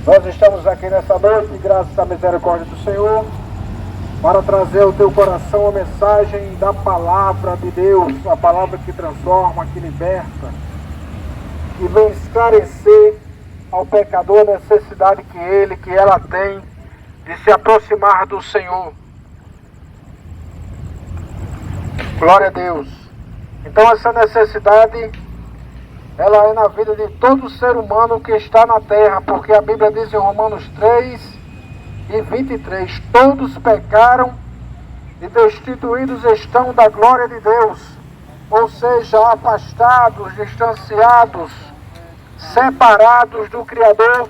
Nós estamos aqui nessa noite, graças à misericórdia do Senhor, para trazer ao teu coração a mensagem da palavra de Deus, a palavra que transforma, que liberta, que vem esclarecer ao pecador a necessidade que ela tem de se aproximar do Senhor. Glória a Deus. Então essa necessidade, ela é na vida de todo ser humano que está na terra, porque a Bíblia diz em Romanos 3:23, todos pecaram e destituídos estão da glória de Deus, ou seja, afastados, distanciados, separados do Criador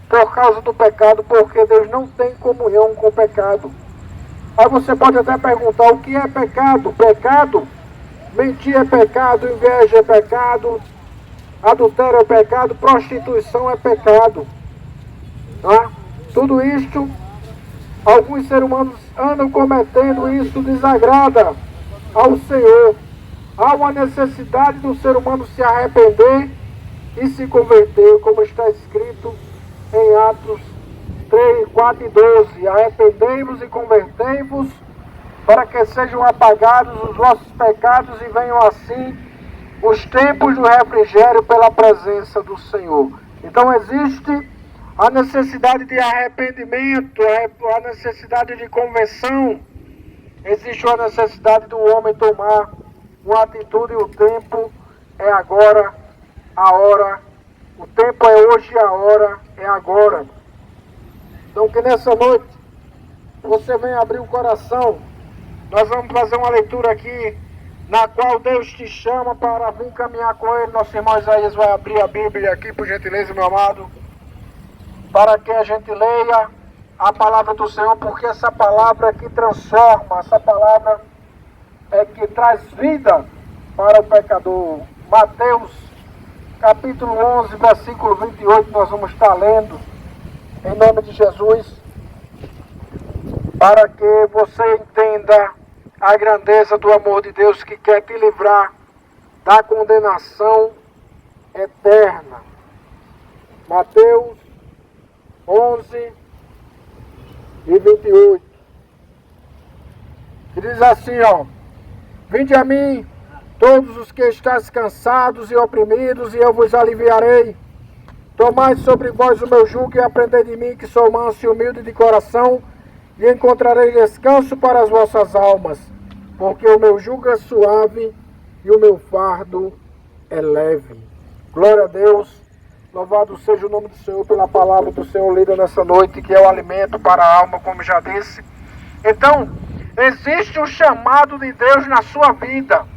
por causa do pecado, porque Deus não tem comunhão com o pecado. Aí você pode até perguntar, o que é pecado? Pecado, mentir é pecado, inveja é pecado, adultério é pecado, prostituição é pecado. Tá? Tudo isto, alguns seres humanos andam cometendo, e isso desagrada ao Senhor. Há uma necessidade do ser humano se arrepender e se converter, como está escrito em Atos 4:12. Arrependei-vos e convertei-vos para que sejam apagados os vossos pecados e venham assim os tempos do refrigério pela presença do Senhor. Então existe a necessidade de arrependimento, a necessidade de conversão, existe a necessidade do homem tomar uma atitude, e o tempo é agora, a hora, o tempo é hoje, a hora é agora. Então que nessa noite você venha abrir o coração. Nós vamos fazer uma leitura aqui, na qual Deus te chama para vir caminhar com Ele. Nosso irmão Isaías vai abrir a Bíblia aqui, por gentileza, meu amado, para que a gente leia a palavra do Senhor, porque essa palavra é que transforma, essa palavra é que traz vida para o pecador. Mateus, capítulo 11, versículo 28, nós vamos estar lendo, em nome de Jesus, para que você entenda a grandeza do amor de Deus que quer te livrar da condenação eterna. Mateus 11:28. Que diz assim, ó: vinde a mim, todos os que estáis cansados e oprimidos, e eu vos aliviarei. Tomai sobre vós o meu jugo e aprendei de mim, que sou manso e humilde de coração, e encontrarei descanso para as vossas almas, porque o meu jugo é suave e o meu fardo é leve. Glória a Deus, louvado seja o nome do Senhor pela palavra do Senhor lida nessa noite, que é o alimento para a alma, como já disse. Então, existe um chamado de Deus na sua vida.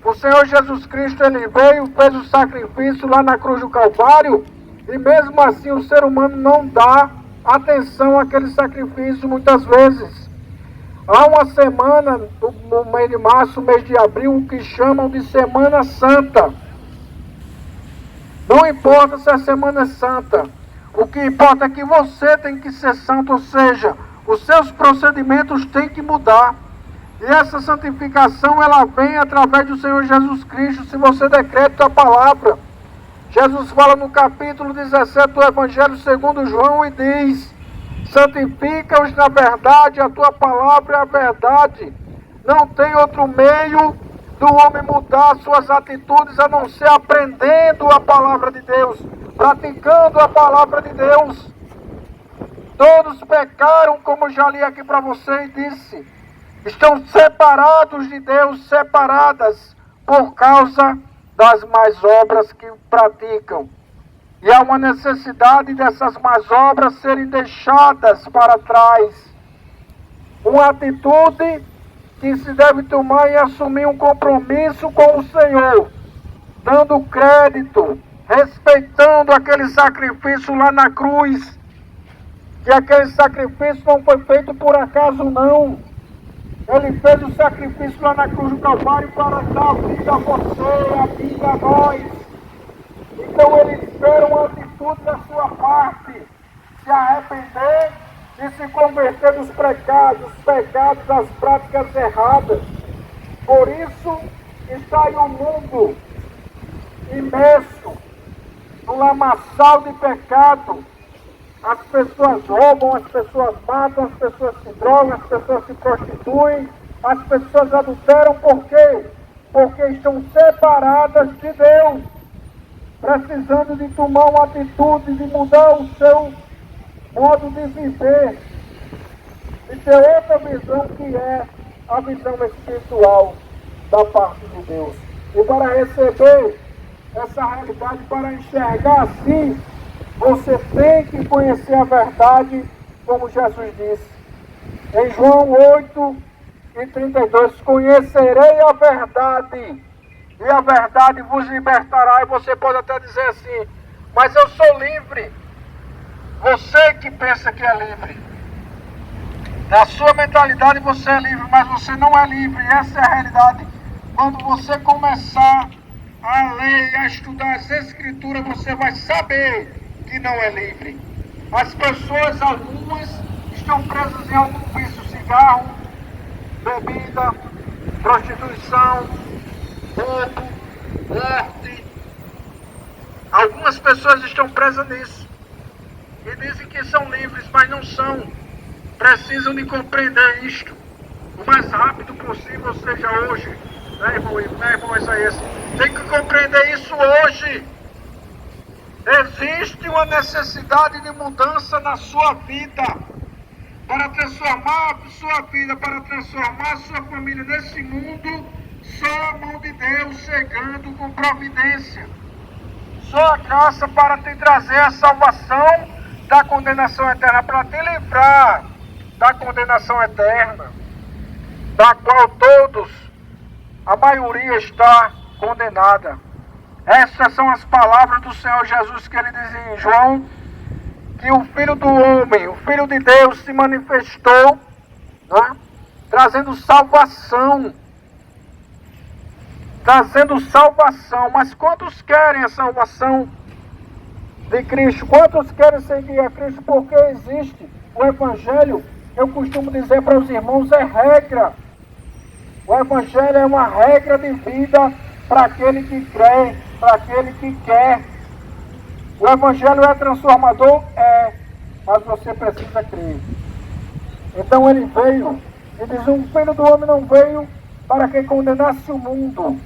O Senhor Jesus Cristo, Ele veio, fez o sacrifício lá na cruz do Calvário, e mesmo assim o ser humano não dá atenção àquele sacrifício muitas vezes. Há uma semana, no mês de março, mês de abril, que chamam de Semana Santa. Não importa se a Semana é Santa, o que importa é que você tem que ser santo, ou seja, os seus procedimentos têm que mudar. E essa santificação, ela vem através do Senhor Jesus Cristo, se você decreta a palavra. Jesus fala no capítulo 17 do Evangelho segundo João e diz: santifica-os na verdade, a tua palavra é a verdade. Não tem outro meio do homem mudar suas atitudes a não ser aprendendo a palavra de Deus, praticando a palavra de Deus. Todos pecaram, como já li aqui para você e disse, estão separados de Deus, separadas por causa das más obras que praticam. E há uma necessidade dessas más obras serem deixadas para trás. Uma atitude que se deve tomar em assumir um compromisso com o Senhor, dando crédito, respeitando aquele sacrifício lá na cruz, que aquele sacrifício não foi feito por acaso não. Ele fez o sacrifício lá na cruz do Calvário para dar vida a você, a vida a nós. Então ele espera uma atitude da sua parte, se arrepender e se converter dos pecados, das práticas erradas. Por isso está aí o mundo imerso no lamaçal de pecado, As pessoas roubam, as pessoas matam, as pessoas se drogam, as pessoas se prostituem, as pessoas adulteram. Por quê? Porque estão separadas de Deus, precisando de tomar uma atitude, de mudar o seu modo de viver, de ter outra visão que é a visão espiritual da parte de Deus. E para receber essa realidade, para enxergar assim, você tem que conhecer a verdade, como Jesus disse. Em João 8:32, conhecerei a verdade, e a verdade vos libertará. E você pode até dizer assim, mas eu sou livre. Você que pensa que é livre. Na sua mentalidade você é livre, mas você não é livre. E essa é a realidade. Quando você começar a ler e a estudar as Escrituras, você vai saber que não é livre. As pessoas, algumas, estão presas em algum vício: cigarro, bebida, prostituição, roubo, morte. Algumas pessoas estão presas nisso e dizem que são livres, mas não são. Precisam de compreender isto o mais rápido possível, ou seja, hoje. Né, irmão Isaías? Tem que compreender isso hoje. Existe uma necessidade de mudança na sua vida, para transformar a sua vida, para transformar a sua família nesse mundo. Só a mão de Deus chegando com providência. Só a graça para te trazer a salvação da condenação eterna, para te livrar da condenação eterna, da qual todos, a maioria, está condenada. Essas são as palavras do Senhor Jesus, que ele diz em João, que o Filho do Homem, o Filho de Deus, se manifestou, né, trazendo salvação. Trazendo salvação. Mas quantos querem a salvação de Cristo? Quantos querem seguir a Cristo? Porque existe o Evangelho. Eu costumo dizer para os irmãos, é regra. O Evangelho é uma regra de vida para aquele que crê, para aquele que quer. O Evangelho é transformador? É, mas você precisa crer. Então ele veio, e diz, o Filho do Homem não veio para que condenasse o mundo,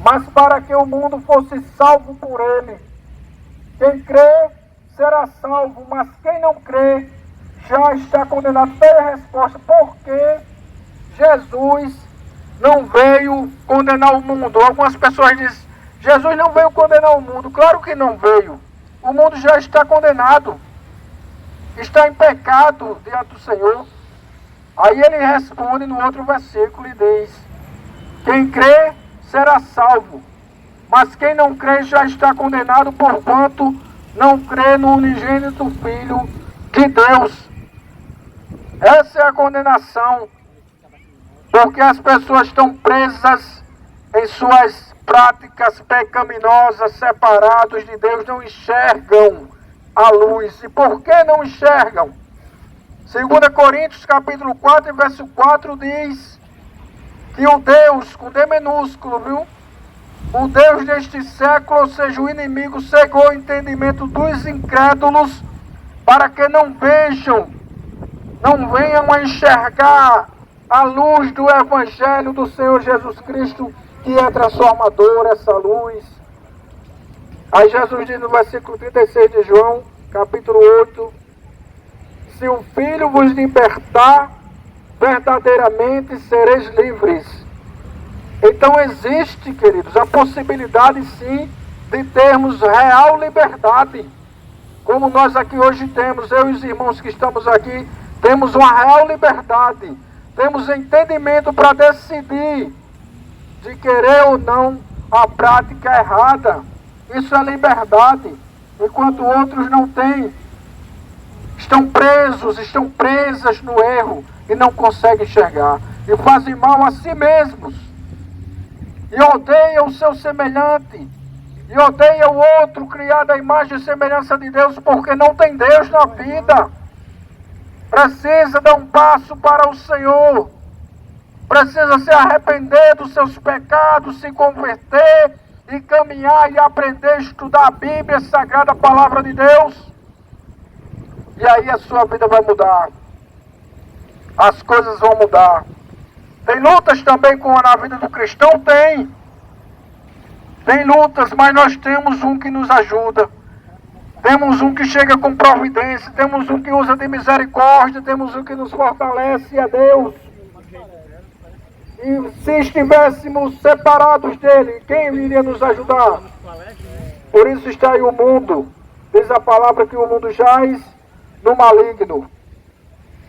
mas para que o mundo fosse salvo por ele. Quem crê será salvo, mas quem não crê já está condenado. Pela resposta, porque Jesus não veio condenar o mundo. Algumas pessoas dizem, Jesus não veio condenar o mundo. Claro que não veio. O mundo já está condenado. Está em pecado diante do Senhor. Aí ele responde no outro versículo e diz, quem crê será salvo, mas quem não crê já está condenado, porquanto não crê no unigênito Filho de Deus. Essa é a condenação, porque as pessoas estão presas em suas práticas pecaminosas, separados de Deus, não enxergam a luz. E por que não enxergam? 2 Coríntios capítulo 4, verso 4 diz que o Deus, com D minúsculo, viu? O Deus deste século, ou seja, o inimigo, cegou o entendimento dos incrédulos para que não vejam, não venham a enxergar a luz do Evangelho do Senhor Jesus Cristo, que é transformador, essa luz. Aí Jesus diz no versículo 36 de João, capítulo 8, se o Filho vos libertar, verdadeiramente sereis livres. Então existe, queridos, a possibilidade sim de termos real liberdade, como nós aqui hoje temos. Eu e os irmãos que estamos aqui temos uma real liberdade, temos entendimento para decidir de querer ou não a prática errada. Isso é liberdade, enquanto outros não têm. Estão presos, estão presas no erro e não conseguem enxergar. E fazem mal a si mesmos. E odeiam o seu semelhante. E odeiam o outro criado à imagem e semelhança de Deus, porque não tem Deus na vida. Precisa dar um passo para o Senhor. Precisa se arrepender dos seus pecados, se converter e caminhar e aprender a estudar a Bíblia, a Sagrada Palavra de Deus. E aí a sua vida vai mudar. As coisas vão mudar. Tem lutas também na vida do cristão? Tem. Tem lutas, mas nós temos um que nos ajuda. Temos um que chega com providência. Temos um que usa de misericórdia. Temos um que nos fortalece, é Deus. E se estivéssemos separados dele, quem iria nos ajudar? Por isso está aí o mundo. Diz a palavra que o mundo jaz no maligno.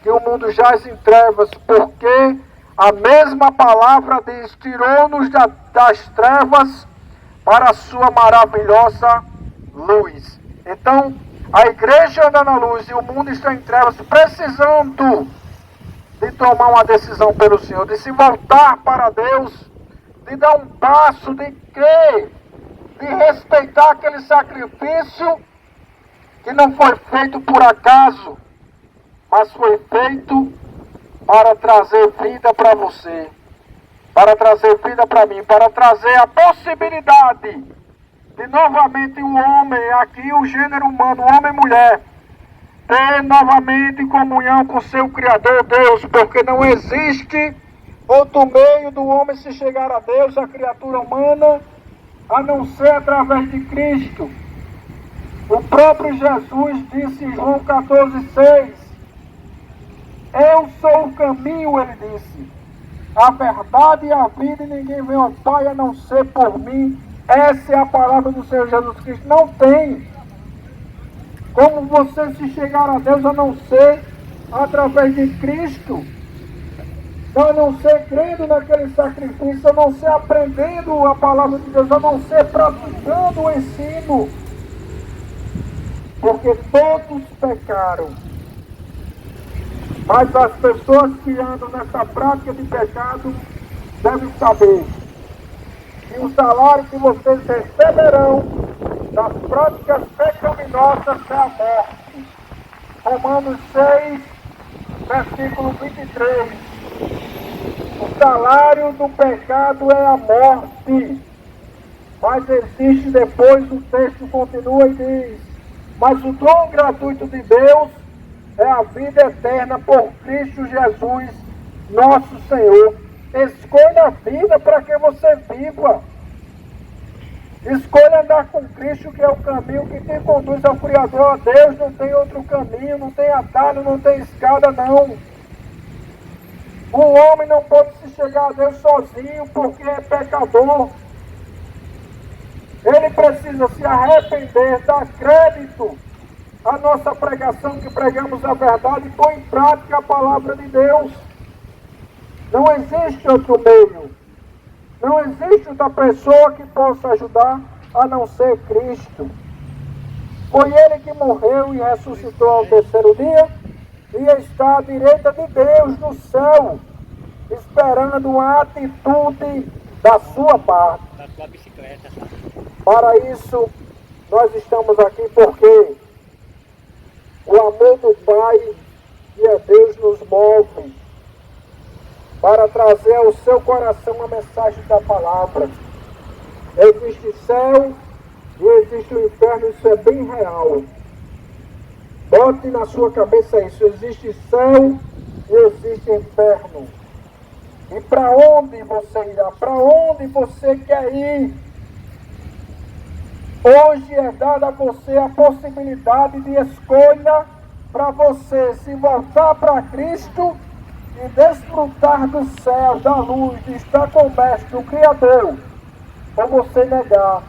Que o mundo jaz em trevas, porque a mesma palavra diz: tirou-nos das trevas para a sua maravilhosa luz. Então, a igreja anda na luz e o mundo está em trevas, precisando de tomar uma decisão pelo Senhor, de se voltar para Deus, de dar um passo, de crer, de respeitar aquele sacrifício que não foi feito por acaso, mas foi feito para trazer vida para você, para trazer vida para mim, para trazer a possibilidade de novamente o homem, aqui o gênero humano, homem e mulher, ter novamente comunhão com seu Criador Deus, porque não existe outro meio do homem se chegar a Deus, a criatura humana, a não ser através de Cristo. O próprio Jesus disse em João 14,6, eu sou o caminho, ele disse, a verdade e a vida, e ninguém vem ao Pai a não ser por mim. Essa é a palavra do Senhor Jesus Cristo. Não tem como você se chegar a Deus a não ser através de Cristo, a não ser crendo naquele sacrifício, a não ser aprendendo a palavra de Deus, a não ser praticando o ensino, porque todos pecaram. Mas as pessoas que andam nessa prática de pecado devem saber que o salário que vocês receberão das práticas pecaminosas é a morte. Romanos 6, versículo 23. O salário do pecado é a morte. Mas existe depois, o texto continua e diz, mas o dom gratuito de Deus é a vida eterna por Cristo Jesus, nosso Senhor. Escolha a vida para que você viva. Escolha andar com Cristo, que é o caminho que te conduz ao Criador, a Deus. Não tem outro caminho, não tem atalho, não tem escada, não. O homem não pode se chegar a Deus sozinho, porque é pecador. Ele precisa se arrepender, dar crédito à nossa pregação, que pregamos a verdade, e pôr em prática a palavra de Deus. Não existe outro meio. Não existe outra pessoa que possa ajudar a não ser Cristo. Foi Ele que morreu e ressuscitou ao terceiro dia e está à direita de Deus no céu, esperando uma atitude da sua parte. Da sua bicicleta. Para isso, nós estamos aqui porque o amor do Pai, que é Deus, nos move para trazer ao seu coração a mensagem da palavra. Existe céu e existe o inferno, isso é bem real. Bote na sua cabeça isso, existe céu e existe inferno. E para onde você irá? Para onde você quer ir? Hoje é dada a você a possibilidade de escolha para você se voltar para Cristo e desfrutar do céu, da luz, de estar com o Mestre, o Criador, ou você negar,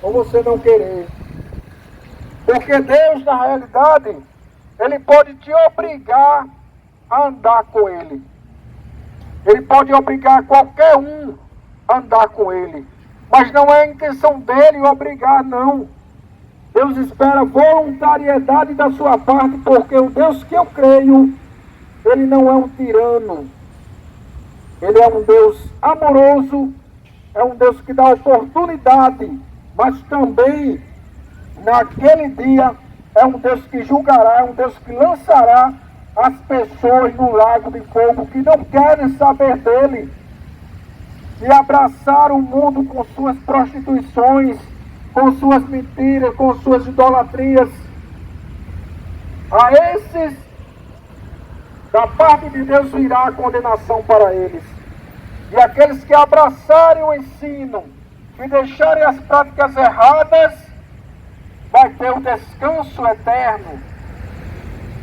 ou você não querer. Porque Deus, na realidade, Ele pode te obrigar a andar com Ele. Ele pode obrigar qualquer um a andar com Ele. Mas não é a intenção dele obrigar, não. Deus espera voluntariedade da sua parte, porque o Deus que eu creio, Ele não é um tirano. Ele é um Deus amoroso, é um Deus que dá oportunidade, mas também, naquele dia, é um Deus que julgará, é um Deus que lançará as pessoas no lago de fogo que não querem saber dele e abraçar o mundo com suas prostituições, com suas mentiras, com suas idolatrias. A esses, da parte de Deus virá a condenação para eles. E aqueles que abraçarem o ensino e deixarem as práticas erradas, vai ter o descanso eterno.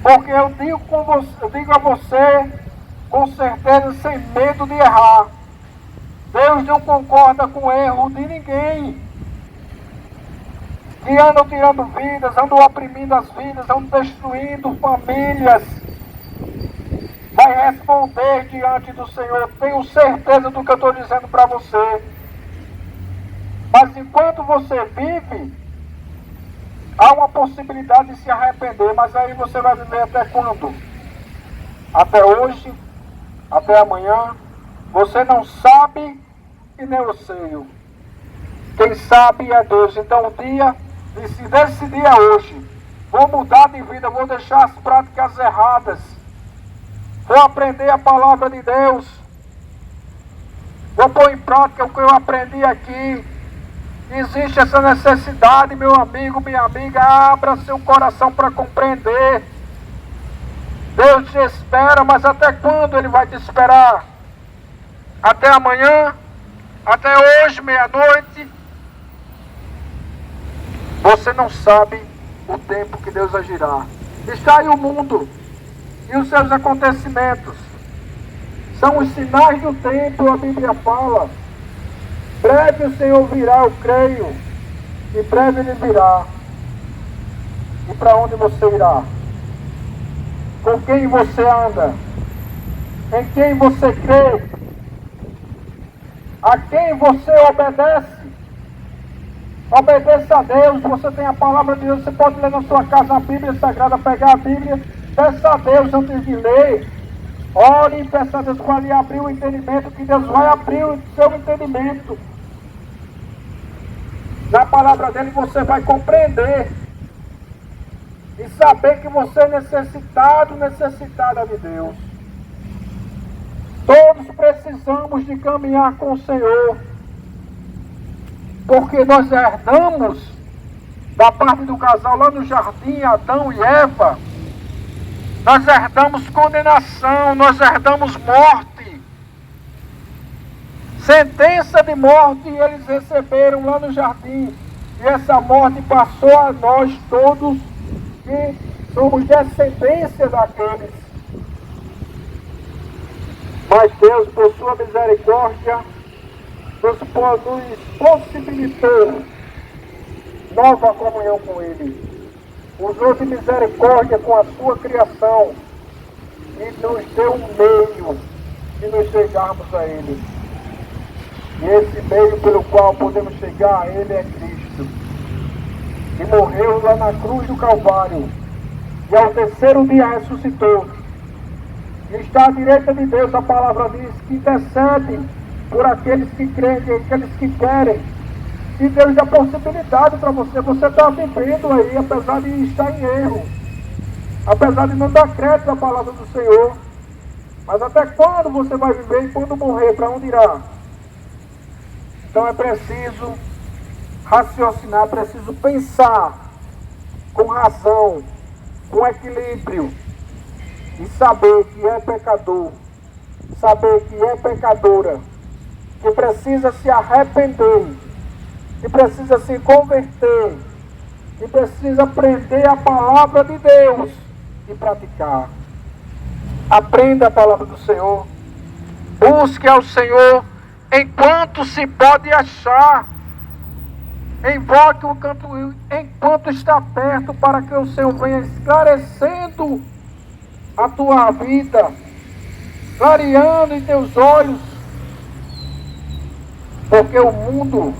Porque eu digo a você, com certeza, sem medo de errar, Deus não concorda com o erro de ninguém. Que andam tirando vidas, andam oprimindo as vidas, andam destruindo famílias, vai responder diante do Senhor. Tenho certeza do que eu estou dizendo para você. Mas enquanto você vive, há uma possibilidade de se arrepender. Mas aí você vai viver até quando? Até hoje? Até amanhã? Você não sabe e nem eu sei. Quem sabe é Deus. Então o dia, e se desse dia hoje, vou mudar de vida, vou deixar as práticas erradas, vou aprender a palavra de Deus, vou pôr em prática o que eu aprendi aqui. Existe essa necessidade, meu amigo, minha amiga, abra seu coração para compreender. Deus te espera, mas até quando Ele vai te esperar? Até amanhã? Até hoje, meia-noite? Você não sabe o tempo que Deus agirá. Está aí o mundo e os seus acontecimentos. São os sinais do tempo, a Bíblia fala. Breve o Senhor virá, eu creio. E breve Ele virá. E para onde você irá? Com quem você anda? Em quem você crê? A quem você obedece? Obedeça a Deus. Você tem a palavra de Deus. Você pode ler na sua casa a Bíblia Sagrada, pegar a Bíblia. Peça a Deus antes de ler. Ore e peça a Deus para lhe abrir o entendimento, que Deus vai abrir o seu entendimento. Na palavra dele você vai compreender e saber que você é necessitada de Deus. Todos precisamos de caminhar com o Senhor, porque nós herdamos da parte do casal lá no jardim, Adão e Eva, nós herdamos condenação, nós herdamos morte, sentença de morte eles receberam lá no jardim, e essa morte passou a nós todos que somos descendência daqueles. Mas Deus, por sua misericórdia, nos possibilitou nova comunhão com Ele. Usou de misericórdia com a sua criação e nos deu um meio de nos chegarmos a Ele. E esse meio pelo qual podemos chegar a Ele é Cristo, que morreu lá na cruz do Calvário e ao terceiro dia ressuscitou. E está à direita de Deus, a palavra diz, que intercede por aqueles que creem, aqueles que querem. E Deus dá possibilidade para você. Você está vivendo aí, apesar de estar em erro, apesar de não dar crédito à palavra do Senhor. Mas até quando você vai viver e quando morrer, para onde irá? Então é preciso raciocinar, é preciso pensar com razão, com equilíbrio, e saber que é pecador, saber que é pecadora, que precisa se arrepender, que precisa se converter, que precisa aprender a palavra de Deus e praticar. Aprenda a palavra do Senhor, busque ao Senhor enquanto se pode achar, invoque o canto enquanto está perto, para que o Senhor venha esclarecendo a tua vida, clareando em teus olhos, porque o mundo,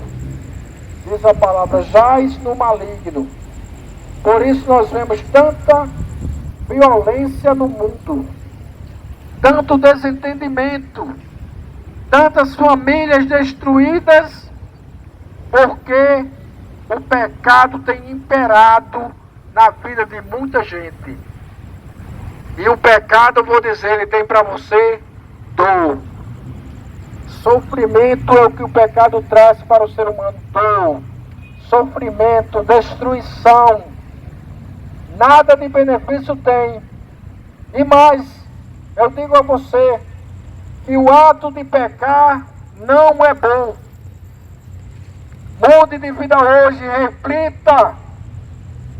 diz a palavra, jaz no maligno. Por isso nós vemos tanta violência no mundo, tanto desentendimento, tantas famílias destruídas, porque o pecado tem imperado na vida de muita gente. E o pecado, eu vou dizer, ele tem para você dor. Sofrimento é o que o pecado traz para o ser humano. Dor, sofrimento, destruição. nada de benefício tem. E mais, eu digo a você que o ato de pecar não é bom. Mude de vida hoje, reflita.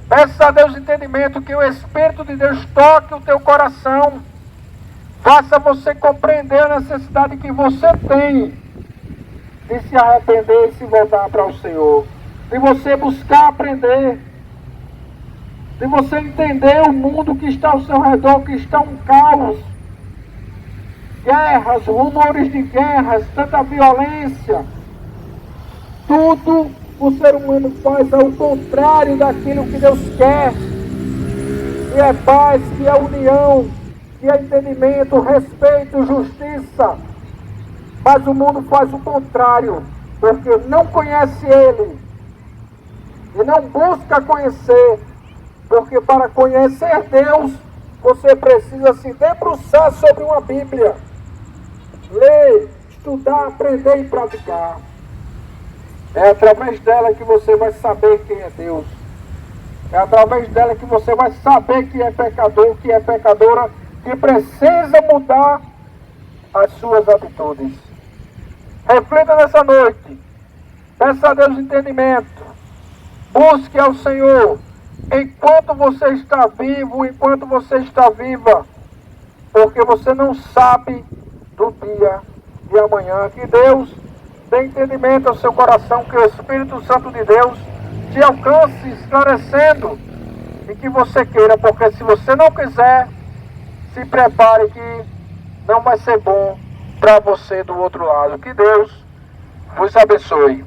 Peça a Deus entendimento, que o Espírito de Deus toque o teu coração. Faça você compreender a necessidade que você tem de se arrepender e se voltar para o Senhor. De você buscar aprender. De você entender o mundo que está ao seu redor, que está um caos. Guerras, rumores de guerras, tanta violência. Tudo o ser humano faz ao contrário daquilo que Deus quer. Que é paz, que é união, que é entendimento, respeito, justiça. Mas o mundo faz o contrário, porque não conhece Ele. E não busca conhecer, porque para conhecer Deus, você precisa se debruçar sobre uma Bíblia. Ler, estudar, aprender e praticar. É através dela que você vai saber quem é Deus. É através dela que você vai saber que é pecador, que é pecadora, que precisa mudar as suas atitudes. Reflita nessa noite. Peça a Deus entendimento. Busque ao Senhor enquanto você está vivo, enquanto você está viva. Porque você não sabe do dia de amanhã. Que Deus dê entendimento ao seu coração, que o Espírito Santo de Deus te alcance esclarecendo e que você queira, porque se você não quiser, se prepare que não vai ser bom para você do outro lado. Que Deus vos abençoe.